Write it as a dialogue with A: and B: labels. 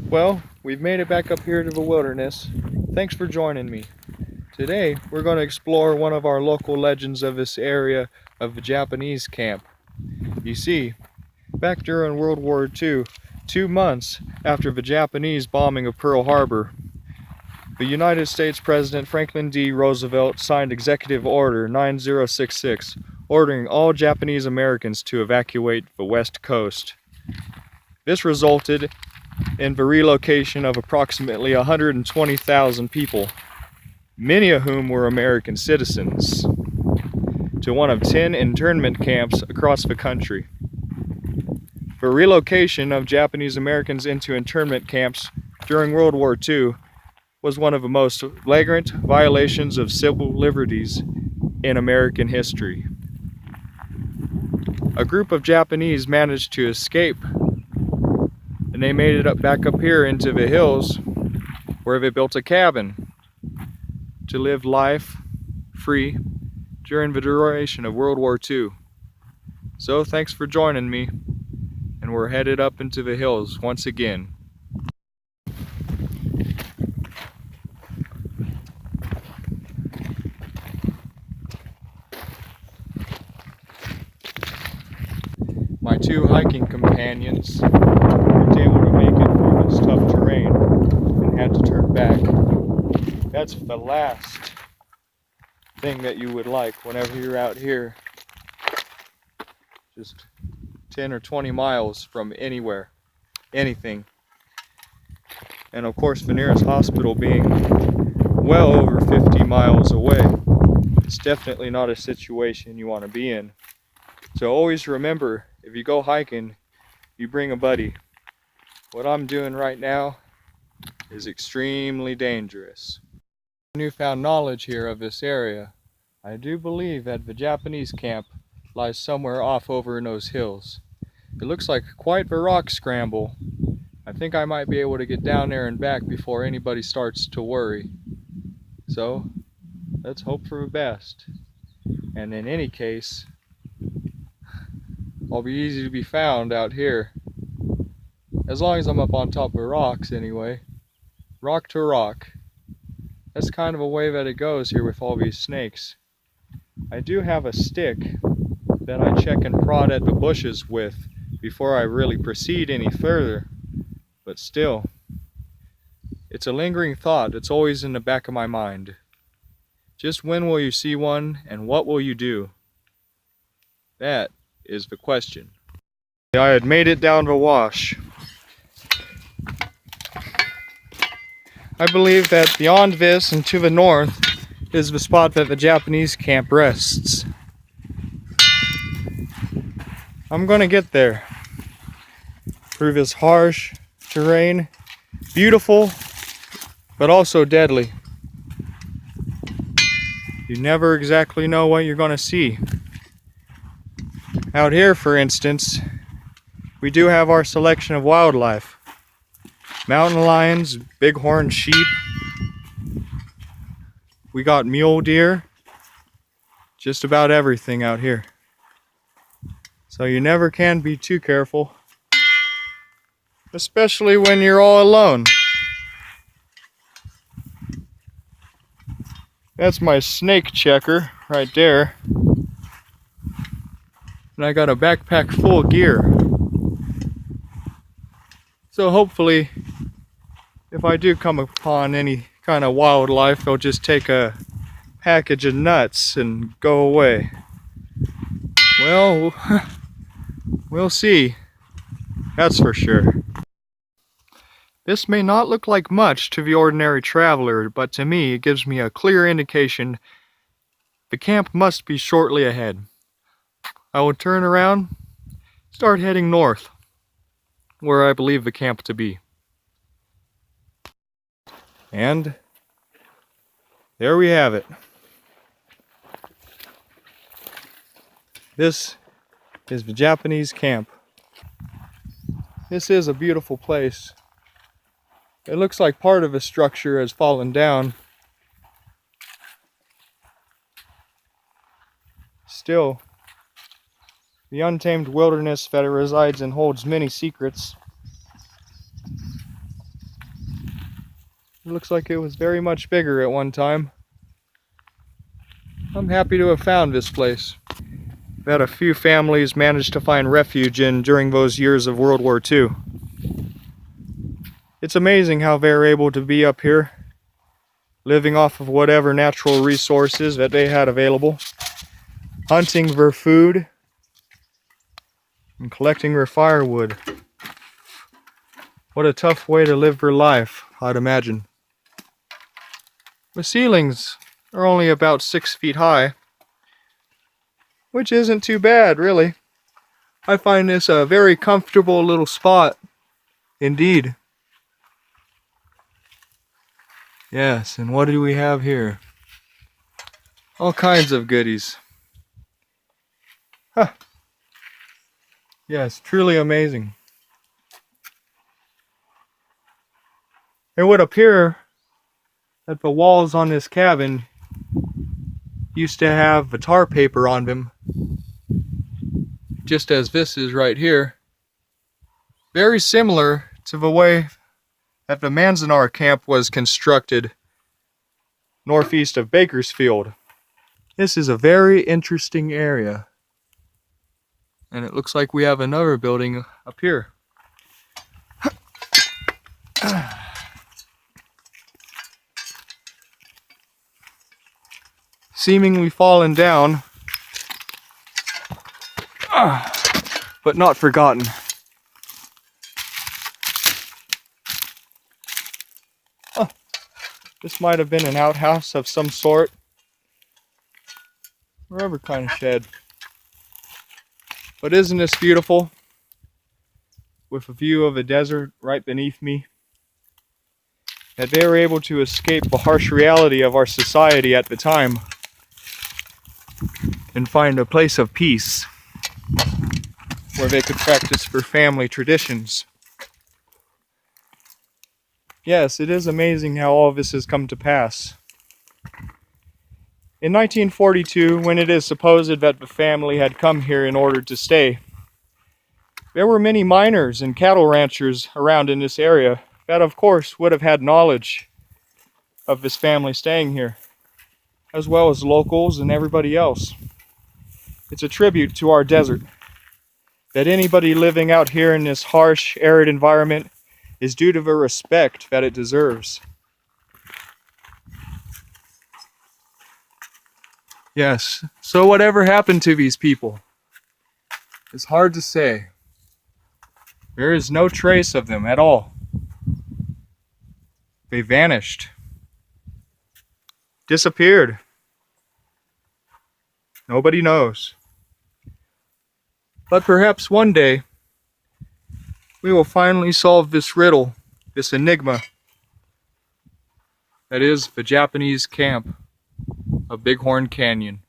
A: Well, we've made it back up here to the wilderness. Thanks for joining me. Today, we're going to explore one of our local legends of this area of the Japanese camp. You see, back during World War II, 2 months after the Japanese bombing of Pearl Harbor, the United States President Franklin D. Roosevelt signed Executive Order 9066, ordering all Japanese Americans to evacuate the West Coast. This resulted in the relocation of approximately 120,000 people, many of whom were American citizens, to one of 10 internment camps across the country. The relocation of Japanese Americans into internment camps during World War II was one of the most flagrant violations of civil liberties in American history. A group of Japanese managed to escape, and they made it back up here into the hills, where they built a cabin to live life free during the duration of World War II. So thanks for joining me, and we're headed up into the hills once again. My two hiking companions weren't able to make it through this tough terrain and had to turn back. That's the last thing that you would like whenever you're out here, just 10 or 20 miles from anywhere, anything. And of course, the nearest hospital being well over 50 miles away, it's definitely not a situation you want to be in. So always remember, if you go hiking, you bring a buddy. What I'm doing right now is extremely dangerous. Newfound knowledge here of this area, I do believe that the Japanese camp lies somewhere off over in those hills. It looks like quite the rock scramble. I think I might be able to get down there and back before anybody starts to worry. So let's hope for the best. And in any case, I'll be easy to be found out here. As long as I'm up on top of rocks anyway. Rock to rock. That's kind of a way that it goes here with all these snakes. I do have a stick that I check and prod at the bushes with before I really proceed any further. But still, it's a lingering thought that's always in the back of my mind. Just when will you see one, and what will you do? That is the question. I had made it down the wash. I believe that beyond this and to the north is the spot that the Japanese camp rests. I'm gonna get there through this harsh terrain, beautiful but also deadly. You never exactly know what you're gonna see. Out here, for instance, we do have our selection of wildlife. Mountain lions, bighorn sheep. We got mule deer. Just about everything out here. So you never can be too careful. Especially when you're all alone. That's my snake checker right there. And I got a backpack full of gear. So hopefully, if I do come upon any kind of wildlife, I'll just take a package of nuts and go away. Well, we'll see. That's for sure. This may not look like much to the ordinary traveler, but to me it gives me a clear indication the camp must be shortly ahead. I will turn around, start heading north, where I believe the camp to be. And there we have it. This is the Japanese camp. This is a beautiful place. It looks like part of the structure has fallen down. Still, the untamed wilderness that it resides in holds many secrets. It looks like it was very much bigger at one time. I'm happy to have found this place that a few families managed to find refuge in during those years of World War II. It's amazing how they're able to be up here, living off of whatever natural resources that they had available, hunting their food, and collecting their firewood. What a tough way to live their life, I'd imagine. The ceilings are only about 6 feet high, which isn't too bad, really. I find this a very comfortable little spot, indeed. Yes, and what do we have here? All kinds of goodies. Huh. Yes, truly amazing. It would appear that the walls on this cabin used to have the tar paper on them, just as this is right here. Very similar to the way that the Manzanar camp was constructed northeast of Bakersfield. This is a very interesting area. And it looks like we have another building up here. Seemingly fallen down, but not forgotten. Oh, this might have been an outhouse of some sort, or other kind of shed. But isn't this beautiful? With a view of the desert right beneath me. That they were able to escape the harsh reality of our society at the time and find a place of peace where they could practice their family traditions. Yes, it is amazing how all of this has come to pass. In 1942, when it is supposed that the family had come here in order to stay, there were many miners and cattle ranchers around in this area that of course would have had knowledge of this family staying here, as well as locals and everybody else. It's a tribute to our desert, that anybody living out here in this harsh, arid environment is due to the respect that it deserves. Yes, so whatever happened to these people? It's hard to say. There is no trace of them at all. They vanished. Disappeared. Nobody knows. But perhaps one day, we will finally solve this riddle, this enigma, that is the Japanese camp of Bighorn Canyon.